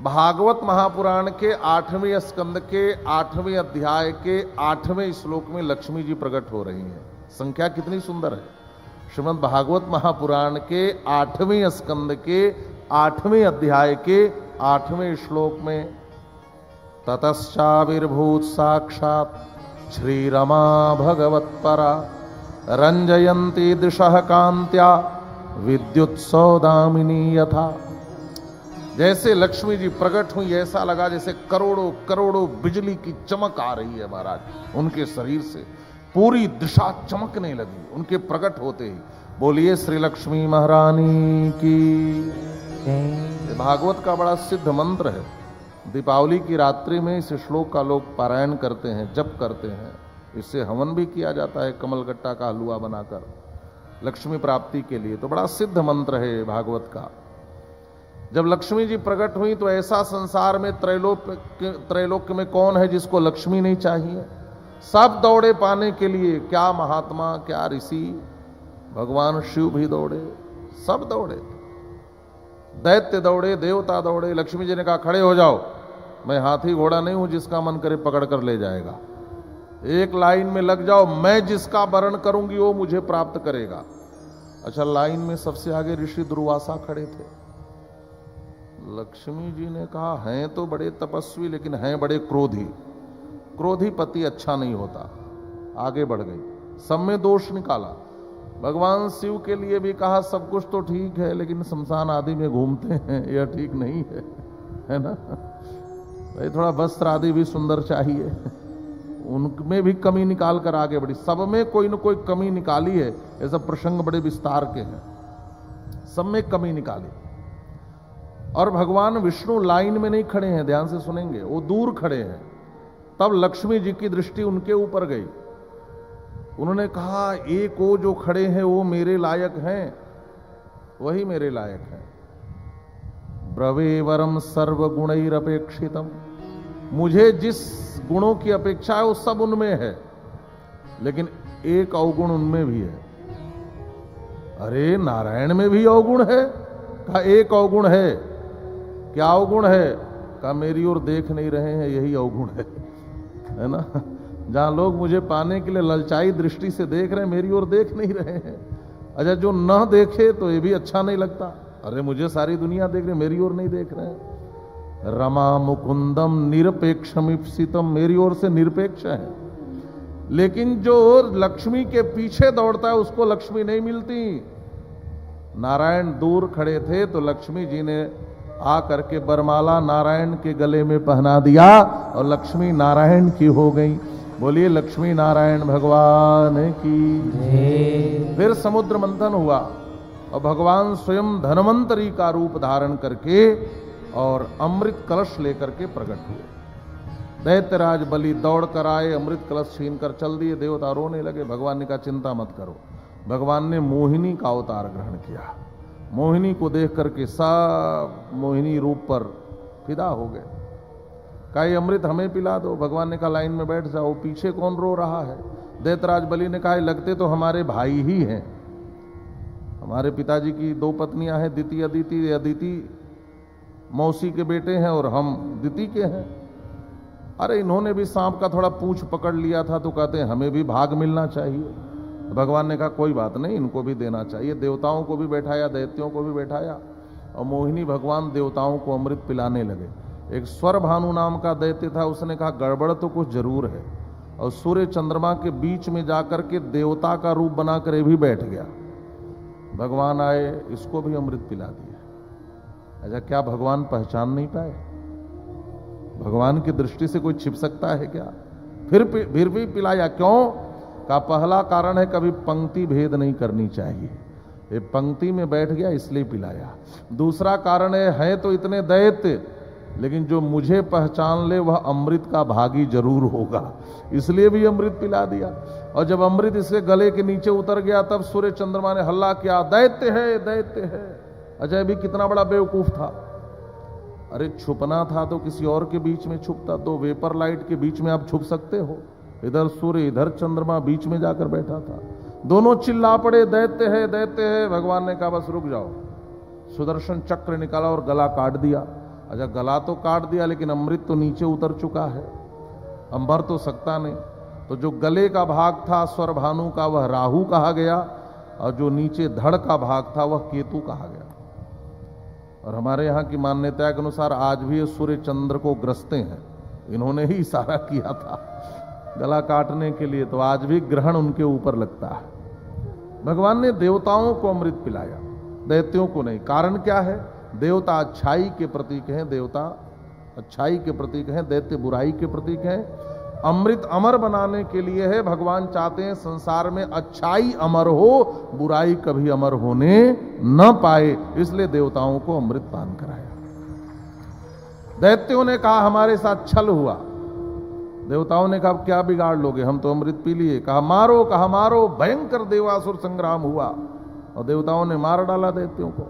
भागवत महापुराण के 8वें स्कंद के 8वें अध्याय के 8वें श्लोक में लक्ष्मी जी प्रकट हो रही हैं। संख्या कितनी सुंदर है। श्रीमद् भागवत महापुराण के 8वें स्कंद के 8वें अध्याय के 8वें श्लोक में ततश्चाविर्भूत साक्षात श्री रमा भगवत्परा रंजयंती दिशः कांत्या विद्युत सौदामिनी यथा। जैसे लक्ष्मी जी प्रकट हुई ऐसा लगा जैसे करोड़ों करोड़ों बिजली की चमक आ रही है महाराज। उनके शरीर से पूरी दिशा चमकने लगी उनके प्रकट होते ही। बोलिए श्री लक्ष्मी महारानी की। भागवत का बड़ा सिद्ध मंत्र है। दीपावली की रात्रि में इस श्लोक का लोग पारायण करते हैं, जप करते हैं। इससे हवन भी किया जाता है कमलगट्टा का हलवा बनाकर लक्ष्मी प्राप्ति के लिए। तो बड़ा सिद्ध मंत्र है भागवत का। जब लक्ष्मी जी प्रकट हुई तो ऐसा संसार में त्रैलोक्य में कौन है जिसको लक्ष्मी नहीं चाहिए। सब दौड़े पाने के लिए, क्या महात्मा क्या ऋषि, भगवान शिव भी दौड़े, सब दौड़े, दैत्य दौड़े, देवता दौड़े। लक्ष्मी जी ने कहा खड़े हो जाओ, मैं हाथी घोड़ा नहीं हूं जिसका मन करे पकड़ कर ले जाएगा। एक लाइन में लग जाओ, मैं जिसका वर्ण करूंगी वो मुझे प्राप्त करेगा। अच्छा, लाइन में सबसे आगे ऋषि दुर्वासा खड़े थे। लक्ष्मी जी ने कहा हैं तो बड़े तपस्वी लेकिन हैं बड़े क्रोधी, क्रोधी पति अच्छा नहीं होता। आगे बढ़ गई, सब में दोष निकाला। भगवान शिव के लिए भी कहा सब कुछ तो ठीक है लेकिन शमशान आदि में घूमते हैं, यह ठीक नहीं है ना भाई। थोड़ा वस्त्र आदि भी सुंदर चाहिए, उनमें भी कमी निकाल कर आगे बढ़ी। सब में कोई न कोई कमी निकाली है। ऐसा प्रसंग बड़े विस्तार के हैं, सब में कमी निकाली। और भगवान विष्णु लाइन में नहीं खड़े हैं, ध्यान से सुनेंगे, वो दूर खड़े हैं। तब लक्ष्मी जी की दृष्टि उनके ऊपर गई। उन्होंने कहा एक वो जो खड़े हैं वो मेरे लायक हैं, वही मेरे लायक हैं। ब्रवे वरम सर्व गुणैरपेक्षितम, मुझे जिस गुणों की अपेक्षा है वो सब उनमें है, लेकिन एक अवगुण उनमें भी है। अरे नारायण में भी अवगुण है? कहा एक अवगुण है। क्या अवगुण है? कहा मेरी ओर देख नहीं रहे हैं, यही अवगुण है ना। जहां लोग मुझे पाने के लिए ललचाई दृष्टि से देख रहे हैं, मेरी ओर देख नहीं रहे हैं। अच्छा, जो न देखे तो ये भी अच्छा नहीं लगता। अरे मुझे सारी दुनिया देख रही, मेरी ओर नहीं देख रहे हैं। रमा मुकुंदम निरपेक्षमीप्सितम, मेरी ओर से निरपेक्ष है। लेकिन जो लक्ष्मी के पीछे दौड़ता है उसको लक्ष्मी नहीं मिलती। नारायण दूर खड़े थे तो लक्ष्मी जी ने आ करके बरमाला नारायण के गले में पहना दिया और लक्ष्मी नारायण की हो गई। बोलिए लक्ष्मी नारायण भगवान की। फिर समुद्र मंथन हुआ और भगवान स्वयं धनवंतरी का रूप धारण करके और अमृत कलश लेकर के प्रकट हुए। दैत्यराज बलि दौड़ कर आए, अमृत कलश छीन कर चल दिए। देवता रोने लगे। भगवान ने कहा चिंता मत करो। भगवान ने मोहिनी का अवतार ग्रहण किया। मोहिनी को देख करके सब मोहिनी रूप पर फिदा हो गए। कहा ये अमृत हमें पिला दो। भगवान ने कहा लाइन में बैठ जाओ। पीछे कौन रो रहा है? दैत्यराज बलि ने कहा लगते तो हमारे भाई ही हैं। हमारे पिताजी की दो पत्नियां हैं, दिति अदिति। अदिति मौसी के बेटे हैं और हम दिति के हैं। अरे इन्होंने भी सांप का थोड़ा पूंछ पकड़ लिया था तो कहते हैं हमें भी भाग मिलना चाहिए। भगवान ने कहा कोई बात नहीं, इनको भी देना चाहिए। देवताओं को भी बैठाया, दैत्यों को भी बैठाया और मोहिनी भगवान देवताओं को अमृत पिलाने लगे। एक स्वर भानु नाम का दैत्य था, उसने कहा गड़बड़ तो कुछ जरूर है, और सूर्य चंद्रमा के बीच में जाकर के देवता का रूप बनाकर ये भी बैठ गया। भगवान आए, इसको भी अमृत पिला दिया। अच्छा, क्या भगवान पहचान नहीं पाए? भगवान की दृष्टि से कोई छिप सकता है क्या? फिर भी पिलाया। क्यों? का पहला कारण है कभी पंक्ति भेद नहीं करनी चाहिए। ये पंक्ति में बैठ गया इसलिए पिलाया। दूसरा कारण है तो इतने दैत्य, लेकिन जो मुझे पहचान ले वह अमृत का भागी जरूर होगा, इसलिए भी अमृत पिला दिया। और जब अमृत इसके गले के नीचे उतर गया तब सूर्य चंद्रमा ने हल्ला किया दैत्य है, दैत्य है। अजय भी कितना बड़ा बेवकूफ था। अरे छुपना था तो किसी और के बीच में छुपता। दो वेपर लाइट के बीच में आप छुप सकते हो? इधर सूर्य इधर चंद्रमा, बीच में जाकर बैठा था। दोनों चिल्ला पड़े दैत्य है, दैत्य है। भगवान ने कहा बस रुक जाओ। सुदर्शन चक्र निकाला और गला काट दिया। अच्छा गला तो काट दिया लेकिन अमृत तो नीचे उतर चुका है, अंबर तो सकता नहीं। तो जो गले का भाग था स्वर भानु का वह राहु कहा गया, और जो नीचे धड़ का भाग था वह केतु कहा गया। और हमारे यहाँ की मान्यता के अनुसार आज भी ये सूर्य चंद्र को ग्रसते हैं, इन्होंने ही इशारा किया था गला काटने के लिए, तो आज भी ग्रहण उनके ऊपर लगता है। भगवान ने देवताओं को अमृत पिलाया, दैत्यों को नहीं। कारण क्या है? देवता अच्छाई के प्रतीक हैं, देवता अच्छाई के प्रतीक हैं, दैत्य बुराई के प्रतीक हैं। अमृत अमर बनाने के लिए है। भगवान चाहते हैं संसार में अच्छाई अमर हो, बुराई कभी अमर होने न पाए, इसलिए देवताओं को अमृत पान कराया। दैत्यों ने कहा हमारे साथ छल हुआ, देवताओं ने कहा क्या बिगाड़ लोगे, हम तो अमृत पी लिए। कहा मारो, भयंकर देवासुर संग्राम हुआ और देवताओं ने मार डाला दैत्यों को।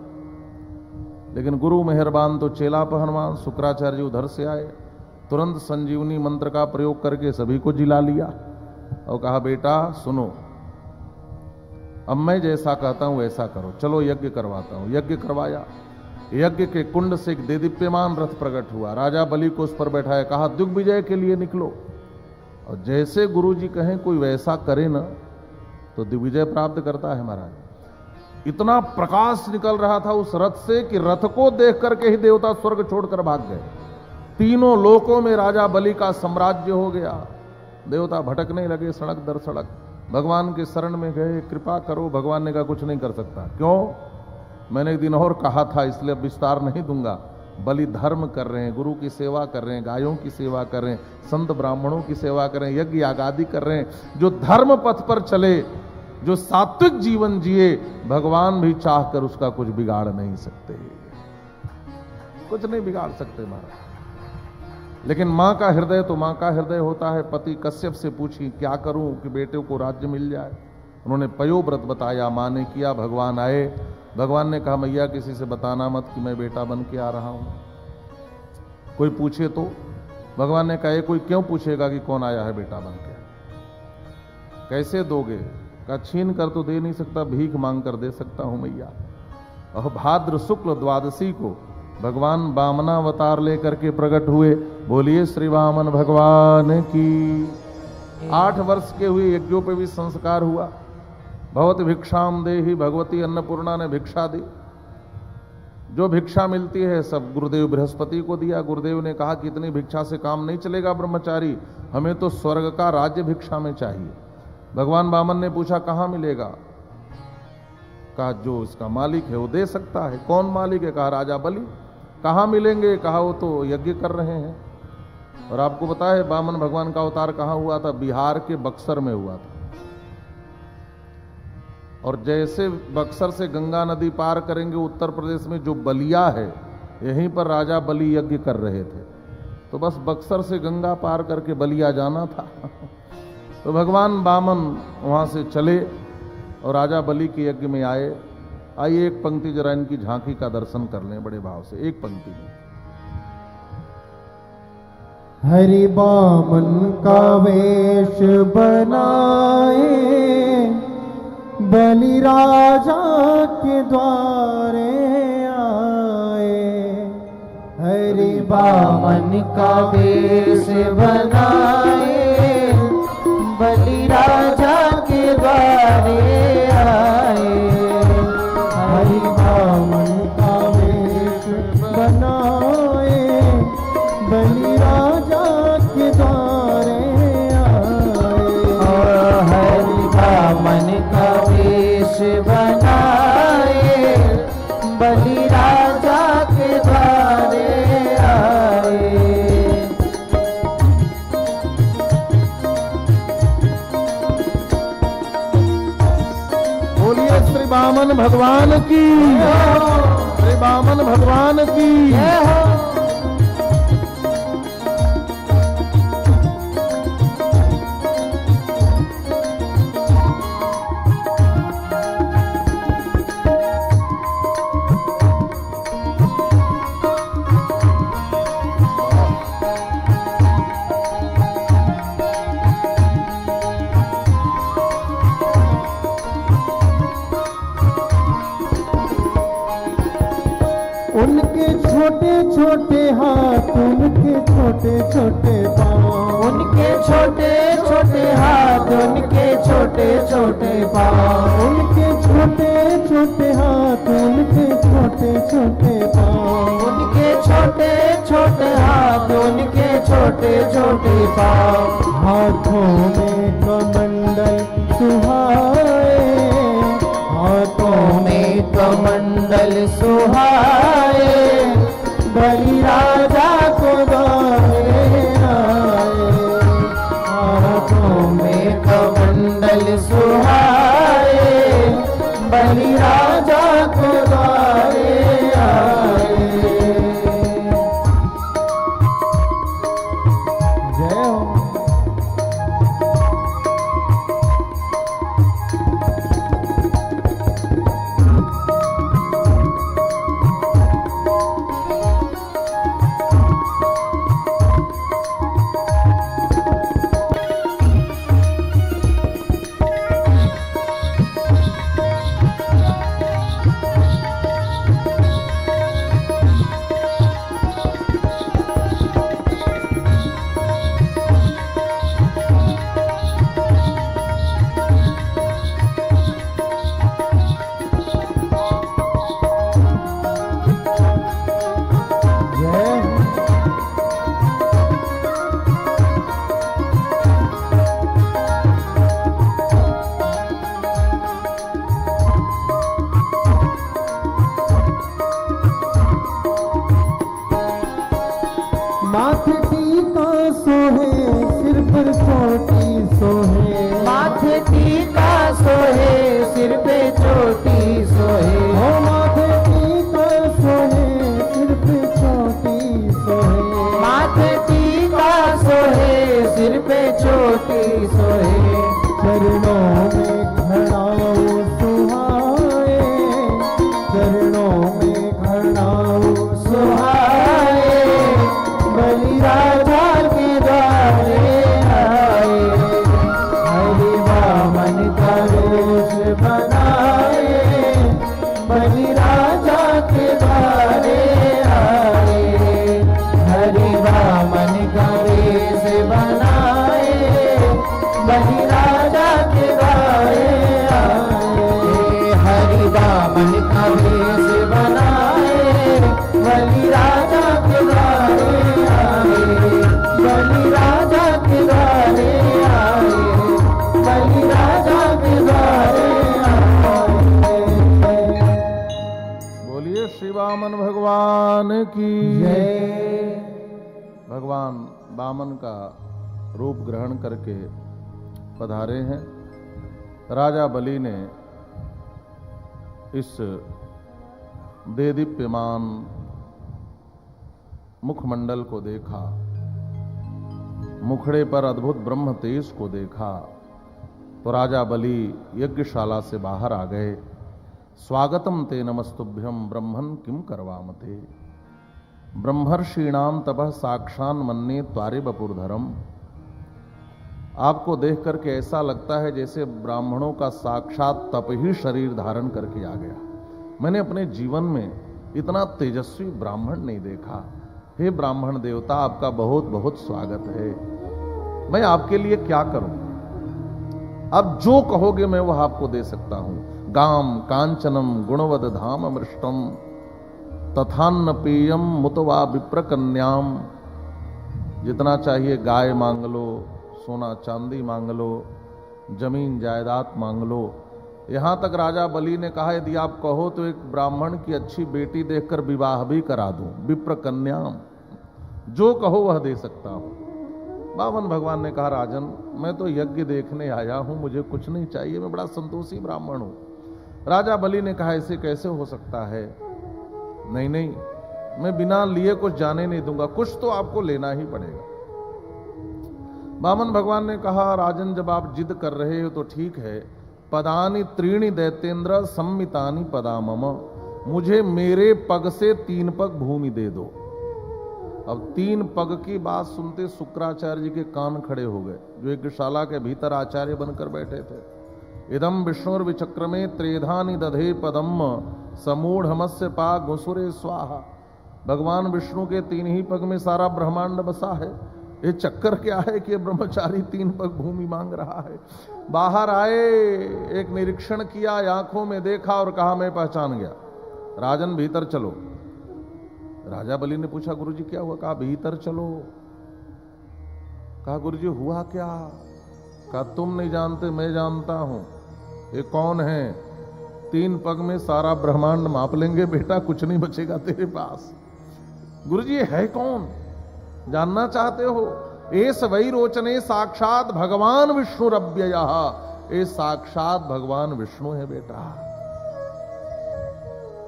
लेकिन गुरु मेहरबान तो चेला पहलवान शुक्राचार्य जी उधर से आए, तुरंत संजीवनी मंत्र का प्रयोग करके सभी को जिला लिया और कहा बेटा सुनो, अब मैं जैसा कहता हूं वैसा करो, चलो यज्ञ करवाता हूं। यज्ञ करवाया। यज्ञ के कुंड से एक देदीप्यमान रथ प्रकट हुआ, राजा बलि को उस पर बैठाया, कहा दिग्विजय के लिए निकलो। और जैसे गुरु जी कहें कोई वैसा करे ना तो दिग्विजय प्राप्त करता है महाराज। इतना प्रकाश निकल रहा था उस रथ से कि रथ को देख करके ही देवता स्वर्ग छोड़कर भाग गए। तीनों लोकों में राजा बलि का साम्राज्य हो गया। देवता भटकने लगे सड़क दर सड़क, भगवान के शरण में गए, कृपा करो। भगवान ने कहा कुछ नहीं कर सकता। क्यों? मैंने एक दिन और कहा था, इसलिए अब विस्तार नहीं दूंगा। बलि धर्म कर रहे हैं, गुरु की सेवा कर रहे हैं, गायों की सेवा कर रहे हैं, संत ब्राह्मणों की सेवा कर रहे हैं, यज्ञ यागादि कर रहे हैं। जो धर्म पथ पर चले, जो सात्विक जीवन जिए, भगवान भी चाहकर उसका कुछ बिगाड़ नहीं सकते, कुछ नहीं बिगाड़ सकते महाराज। लेकिन मां का हृदय तो मां का हृदय होता है। पति कश्यप से पूछी क्या करूं कि बेटे को राज्य मिल जाए। उन्होंने पयोव्रत बताया, मां ने किया। भगवान आए, भगवान ने कहा मैया किसी से बताना मत कि मैं बेटा बन के आ रहा हूं, कोई पूछे तो। भगवान ने कहा कोई क्यों पूछेगा कि कौन आया है बेटा बन के, कैसे दोगे? कहा छीन कर तो दे नहीं सकता, भीख मांग कर दे सकता हूं मैया। और भाद्र शुक्ल द्वादशी को भगवान वामनावतार लेकर के प्रकट हुए। बोलिए श्री वामन भगवान की। 8 वर्ष के हुए यज्ञों पे भी संस्कार हुआ। भगवत भिक्षाम देहि, भगवती अन्नपूर्णा ने भिक्षा दी। जो भिक्षा मिलती है सब गुरुदेव बृहस्पति को दिया। गुरुदेव ने कहा कि इतनी भिक्षा से काम नहीं चलेगा ब्रह्मचारी, हमें तो स्वर्ग का राज्य भिक्षा में चाहिए। भगवान वामन ने पूछा कहां मिलेगा? कहा जो इसका मालिक है वो दे सकता है। कौन मालिक है? कहा राजा बलि। कहां मिलेंगे? कहा वो तो यज्ञ कर रहे हैं। और आपको पता है वामन भगवान का अवतार कहां हुआ था? बिहार के बक्सर में हुआ था। और जैसे बक्सर से गंगा नदी पार करेंगे उत्तर प्रदेश में जो बलिया है, यहीं पर राजा बलि यज्ञ कर रहे थे। तो बस बक्सर से गंगा पार करके बलिया जाना था। तो भगवान वामन वहां से चले और राजा बलि के यज्ञ में आए। आइए एक पंक्ति जरा इनकी झांकी का दर्शन कर लें बड़े भाव से। एक पंक्ति में हरि वामन का वेश बनाए, बलि राजा के द्वारे आए। हरि वामन का वेश बनाए, बलि राजा के द्वारे आए। हरि वामन का वेश बनाए, बलि राजा के द्वारे आए। हरि वामन का वेश बनाए, बलि राजा के द्वारे आए। बोलिए श्री वामन भगवान की, श्री वामन भगवान की। उनके छोटे छोटे उनके छोटे छोटे पाँव, उनके छोटे छोटे हाथ, उनके छोटे छोटे पाँव, उनके छोटे छोटे हाथ, उनके छोटे छोटे पाँव, उनके छोटे छोटे हाथ, उनके छोटे छोटे पाँव। हाथों में कमंडल सुहाए, हाथों में कमंडल सुहाए, बलि राजा को गाए आए। हाथों में कमंडल सुहाए, बलि राजा को गाए आए। जय हो। माथे टीका सोहे, सिर पर चोटी सोहे, माथे टीका सोहे, सिर पे चोटी सोहे, हो माथे टीका सोहे, सिर पे चोटी सोहे, माथे टीका सोहे, सिर पे चोटी सोहे। चरणों में खड़ाओ सुहाए, चरणों में खड़ाओ सुहाए, बलि राजा के द्वारे आए। हरि वामन का वेश बनाए, बलि राजा के द्वारे आए। हरि वामन का वेश बनाए, बलि राजा के द्वारे आए। हरि वामन का वेश बनाए, बलि राजा के द्वारे आए। बलि राजा के द्वारे आए, बलि राजा के द्वारे आए। बोलिए श्री वामन भगवान की जय। भगवान वामन का रूप ग्रहण करके पधारे हैं। राजा बलि ने इस देदीप्यमान मुखमंडल को देखा, मुखड़े पर अद्भुत ब्रह्म तेज को देखा, तो राजा बलि यज्ञशाला से बाहर आ गए। स्वागतम ते नमस्तुभ्यम ब्रह्मन् किम करवामते, ब्रह्मर्षीणाम तपः साक्षान मन्ये त्वारे बपुरधरम। आपको देख करके ऐसा लगता है जैसे ब्राह्मणों का साक्षात तप ही शरीर धारण करके आ गया। मैंने अपने जीवन में इतना तेजस्वी ब्राह्मण नहीं देखा। हे ब्राह्मण देवता, आपका बहुत बहुत स्वागत है। मैं आपके लिए क्या करूं? आप जो कहोगे मैं वह आपको दे सकता हूं। गाम कांचनम गुणवद धाम अमृष्टम तथान्न पेयम मुतवा विप्र कन्याम। जितना चाहिए गाय मांग लो, सोना चांदी मांग लो, जमीन जायदाद मांग लो। यहां तक राजा बलि ने कहा यदि आप कहो तो एक ब्राह्मण की अच्छी बेटी देखकर विवाह भी करा दूं, विप्र कन्याम। जो कहो वह दे सकता हूं। वामन भगवान ने कहा राजन, मैं तो यज्ञ देखने आया हूं, मुझे कुछ नहीं चाहिए, मैं बड़ा संतोषी ब्राह्मण हूं। राजा बलि ने कहा ऐसे कैसे हो सकता है? नहीं नहीं, मैं बिना लिए कुछ जाने नहीं दूंगा, कुछ तो आपको लेना ही पड़ेगा। वामन भगवान ने कहा राजन, जब आप जिद कर रहे हो तो ठीक है। पदानि त्रीणि दैतेंद्र सम्मितानि पदा मम। मुझे मेरे पग से 3 पग भूमि दे दो। अब 3 पग की बात सुनते शुक्राचार्य जी के कान खड़े हो गए, जो यज्ञशाला के भीतर आचार्य बनकर बैठे थे। इदम विष्णुर्विचक्रमे त्रेधानि दधे पदम समूढ़मस्य पा गुसुरे स्वाहा। भगवान विष्णु के 3 ही पग में सारा ब्रह्मांड बसा है। ये चक्कर क्या है कि ये ब्रह्मचारी 3 पग भूमि मांग रहा है। बाहर आए, एक निरीक्षण किया, आंखों में देखा और कहा मैं पहचान गया। राजन भीतर चलो। राजा बलि ने पूछा गुरुजी क्या हुआ? कहा भीतर चलो। कहा गुरुजी हुआ क्या? कहा तुम नहीं जानते, मैं जानता हूं। ये कौन है? 3 पग में सारा ब्रह्मांड माप लेंगे बेटा, कुछ नहीं बचेगा तेरे पास। गुरुजी है कौन? जानना चाहते हो? एस वही रोचने साक्षात भगवान विष्णु रव्ययः। ये साक्षात भगवान विष्णु है बेटा।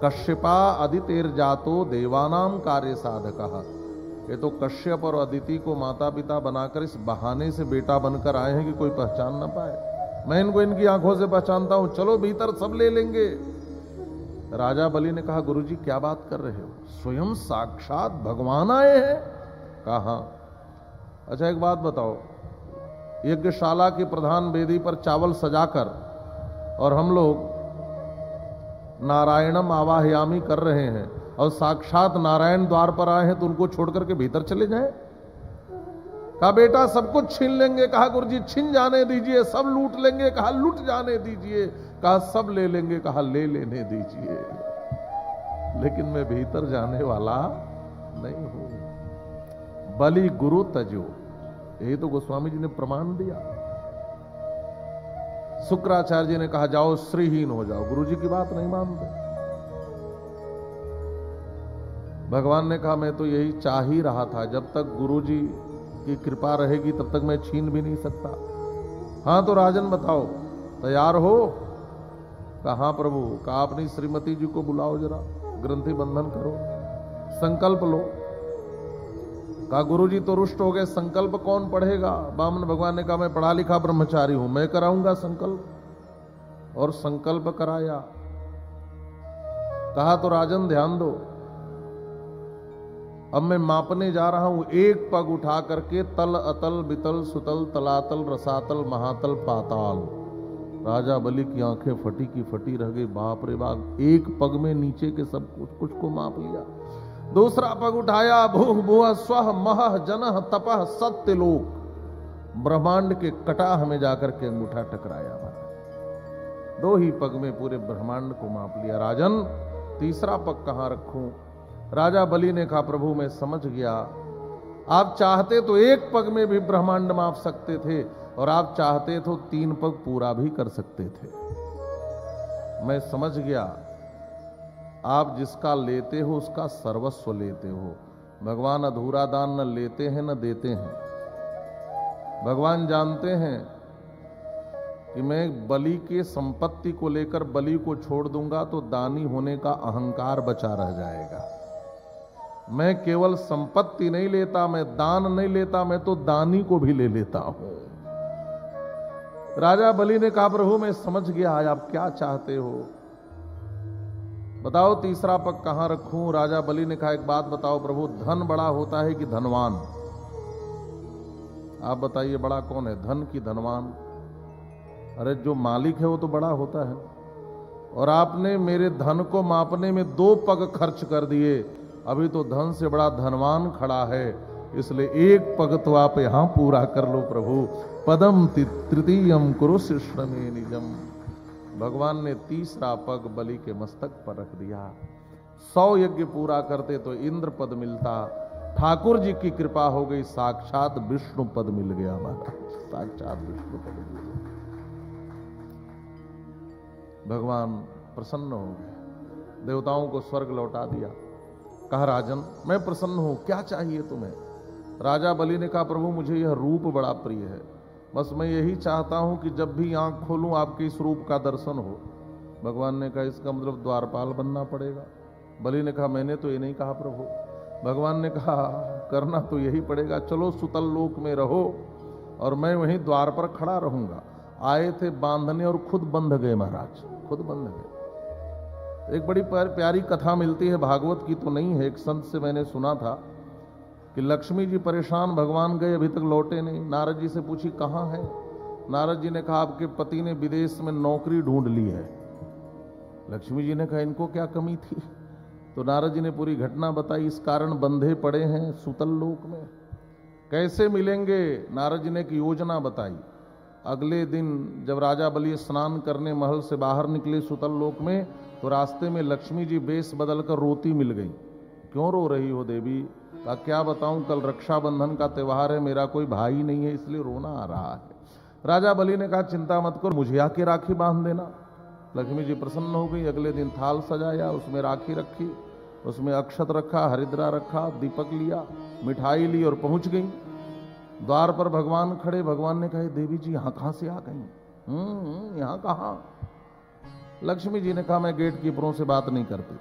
कश्यपा अदितेर जातो देवानाम कार्य साधकः। ये तो कश्यप और अदिति को माता पिता बनाकर इस बहाने से बेटा बनकर आए हैं कि कोई पहचान ना पाए। मैं इनको इनकी आंखों से पहचानता हूं, चलो भीतर, सब ले लेंगे। राजा बलि ने कहा गुरुजी क्या बात कर रहे हो? स्वयं साक्षात भगवान आए हैं? कहा अच्छा एक बात बताओ, यज्ञशाला की प्रधान वेदी पर चावल सजाकर और हम लोग नारायणम आवाहयामी कर रहे हैं और साक्षात नारायण द्वार पर आए हैं तो उनको छोड़ करके भीतर चले जाएं? कहा बेटा सब कुछ छीन लेंगे। कहा गुरुजी छीन जाने दीजिए। सब लूट लेंगे। कहा लूट जाने दीजिए। कहा सब ले लेंगे। कहा ले लेने दीजिए, लेकिन मैं भीतर जाने वाला नहीं हूं। बलि गुरु तजो, यही तो गोस्वामी जी ने प्रमाण दिया। शुक्राचार्य जी ने कहा जाओ श्रीहीन हो जाओ। गुरुजी की बात नहीं मानते। भगवान ने कहा मैं तो यही चाह ही रहा था, जब तक गुरुजी की कृपा रहेगी तब तक मैं छीन भी नहीं सकता। हाँ तो राजन बताओ तैयार हो? कहा प्रभु। कहा अपनी श्रीमती जी को बुलाओ, जरा ग्रंथि बंधन करो, संकल्प लो। कहा गुरुजी तो रुष्ट हो गए, संकल्प कौन पढ़ेगा? बामन भगवान ने कहा मैं पढ़ा लिखा ब्रह्मचारी हूं, मैं कराऊंगा संकल्प। और संकल्प कराया। कहा तो राजन ध्यान दो, अब मैं मापने जा रहा हूं। 1 पग उठा करके तल अतल बितल सुतल तलातल रसातल महातल पाताल। राजा बलि की आंखें फटी की फटी रह गई। बाप रे बाप, 1 पग में नीचे के सब कुछ को माप लिया। दूसरा पग उठाया, भूह भुव स्वह मह जनह तपह सत्यलोक। ब्रह्मांड के कटाह में जाकर के अंगूठा टकराया। 2 ही पग में पूरे ब्रह्मांड को माप लिया। राजन तीसरा पग कहां रखूं? राजा बलि ने कहा प्रभु मैं समझ गया, आप चाहते तो 1 पग में भी ब्रह्मांड माप सकते थे और आप चाहते तो 3 पग पूरा भी कर सकते थे। मैं समझ गया, आप जिसका लेते हो उसका सर्वस्व लेते हो। भगवान अधूरा दान न लेते हैं न देते हैं। भगवान जानते हैं कि मैं बलि के संपत्ति को लेकर बलि को छोड़ दूंगा तो दानी होने का अहंकार बचा रह जाएगा। मैं केवल संपत्ति नहीं लेता, मैं दान नहीं लेता, मैं तो दानी को भी ले लेता हूं। राजा बलि ने कहा प्रभु मैं समझ गया, आप क्या चाहते हो बताओ, तीसरा पग कहां रखूं? राजा बलि ने कहा एक बात बताओ प्रभु, धन बड़ा होता है कि धनवान? आप बताइए बड़ा कौन है, धन की धनवान? अरे जो मालिक है वो तो बड़ा होता है। और आपने मेरे धन को मापने में 2 पग खर्च कर दिए। अभी तो धन से बड़ा धनवान खड़ा है, इसलिए 1 पग तो आप यहां पूरा कर लो प्रभु। पदम तृतीयम कुरु शिष्ण में निजम। भगवान ने तीसरा पग बलि के मस्तक पर रख दिया। 100 यज्ञ पूरा करते तो इंद्र पद मिलता। ठाकुर जी की कृपा हो गई, साक्षात विष्णु पद मिल गया हमारा। साक्षात विष्णु पद मिल गया। भगवान प्रसन्न हो गए, देवताओं को स्वर्ग लौटा दिया। कहा राजन मैं प्रसन्न हूं, क्या चाहिए तुम्हें? राजा बलि ने कहा प्रभु मुझे यह रूप बड़ा प्रिय है, बस मैं यही चाहता हूं कि जब भी आंख खोलूं आपके इस रूप का दर्शन हो। भगवान ने कहा इसका मतलब द्वारपाल बनना पड़ेगा। बलि ने कहा मैंने तो ये नहीं कहा प्रभु। भगवान ने कहा करना तो यही पड़ेगा, चलो सुतल लोक में रहो और मैं वहीं द्वार पर खड़ा रहूंगा। आए थे बांधने और खुद बंध गए महाराज, खुद बंध गए। एक बड़ी प्यारी कथा मिलती है, भागवत की तो नहीं है, एक संत से मैंने सुना था कि लक्ष्मी जी परेशान, भगवान गए अभी तक लौटे नहीं। नारद जी से पूछी कहाँ है? नारद जी ने कहा आपके पति ने विदेश में नौकरी ढूंढ ली है। लक्ष्मी जी ने कहा इनको क्या कमी थी, तो नारद जी ने पूरी घटना बताई। इस कारण बंधे पड़े हैं सुतल लोक में, कैसे मिलेंगे? नारद जी ने एक योजना बताई। अगले दिन जब राजा बलि स्नान करने महल से बाहर निकले सुतल लोक में, तो रास्ते में लक्ष्मी जी वेश बदलकर रोती मिल गई। क्यों रो रही हो देवी? कहा क्या बताऊं, कल रक्षाबंधन का त्योहार है, मेरा कोई भाई नहीं है, इसलिए रोना आ रहा है। राजा बलि ने कहा चिंता मत करो, मुझे आके राखी बांध देना। लक्ष्मी जी प्रसन्न हो गई। अगले दिन थाल सजाया, उसमें राखी रखी, उसमें अक्षत रखा, हरिद्रा रखा, दीपक लिया, मिठाई ली और पहुंच गई। द्वार पर भगवान खड़े। भगवान ने कहा देवी जी यहाँ कहां से आ गई? यहाँ कहां? लक्ष्मी जी ने कहा मैं गेट कीपरों से बात नहीं करती,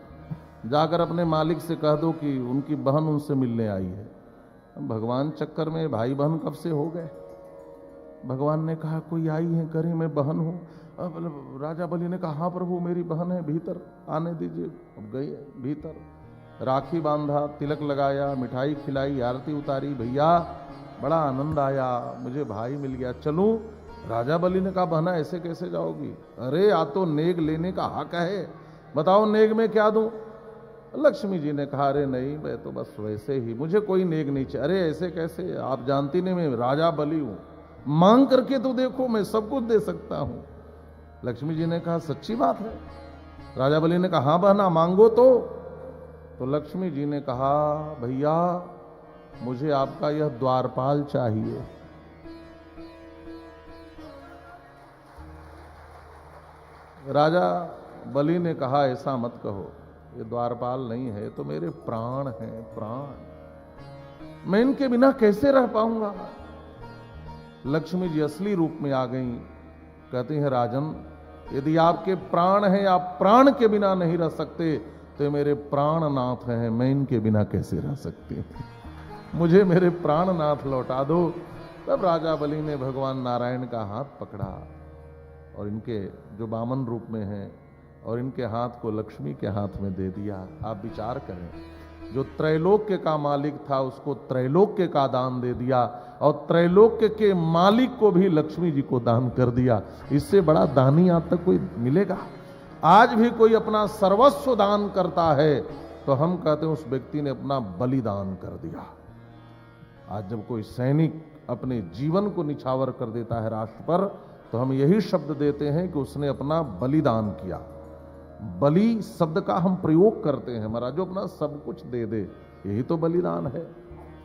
जाकर अपने मालिक से कह दो कि उनकी बहन उनसे मिलने आई है। भगवान चक्कर में भाई बहन कब से हो गए। भगवान ने कहा कोई आई है, करे मैं बहन हूं। अब राजा बलि ने कहा हाँ प्रभु मेरी बहन है, भीतर आने दीजिए। अब गई भीतर, राखी बांधा, तिलक लगाया, मिठाई खिलाई, आरती उतारी। भैया बड़ा आनंद आया, मुझे भाई मिल गया, चलूं? राजा बलि ने कहा बहना ऐसे कैसे जाओगी? अरे आ तो नेग लेने का हक है, बताओ नेग में क्या दूं? लक्ष्मी जी ने कहा अरे नहीं, मैं तो बस वैसे ही, मुझे कोई नेग नहीं चाहिए। अरे ऐसे कैसे, आप जानती नहीं मैं राजा बलि हूं, मांग करके तो देखो मैं सब कुछ दे सकता हूं। लक्ष्मी जी ने कहा सच्ची बात है? राजा बलि ने कहा हाँ बहना मांगो तो लक्ष्मी जी ने कहा भैया मुझे आपका यह द्वारपाल चाहिए। राजा बलि ने कहा ऐसा मत कहो, ये द्वारपाल नहीं है, तो मेरे प्राण हैं, प्राण, मैं इनके बिना कैसे रह पाऊंगा। लक्ष्मी जी असली रूप में आ गई, कहती हैं राजन यदि आपके प्राण हैं, आप प्राण के बिना नहीं रह सकते, तो मेरे प्राणनाथ हैं, मैं इनके बिना कैसे रह सकती हूं, मुझे मेरे प्राणनाथ लौटा दो। तब राजा बलि ने भगवान नारायण का हाथ पकड़ा और इनके जो वामन रूप में हैं और इनके हाथ को लक्ष्मी के हाथ में दे दिया। आप विचार करें, जो त्रैलोक्य का मालिक था उसको त्रैलोक्य का दान दे दिया और त्रैलोक्य के मालिक को भी लक्ष्मी जी को दान कर दिया। इससे बड़ा दानी आज तक कोई मिलेगा? आज भी कोई अपना सर्वस्व दान करता है तो हम कहते हैं उस व्यक्ति ने अपना बलिदान कर दिया। आज जब कोई सैनिक अपने जीवन को निछावर कर देता है राष्ट्र पर, तो हम यही शब्द देते हैं कि उसने अपना बलिदान किया। बलि शब्द का हम प्रयोग करते हैं, महाराज जो अपना सब कुछ दे दे, यही तो बलिदान है।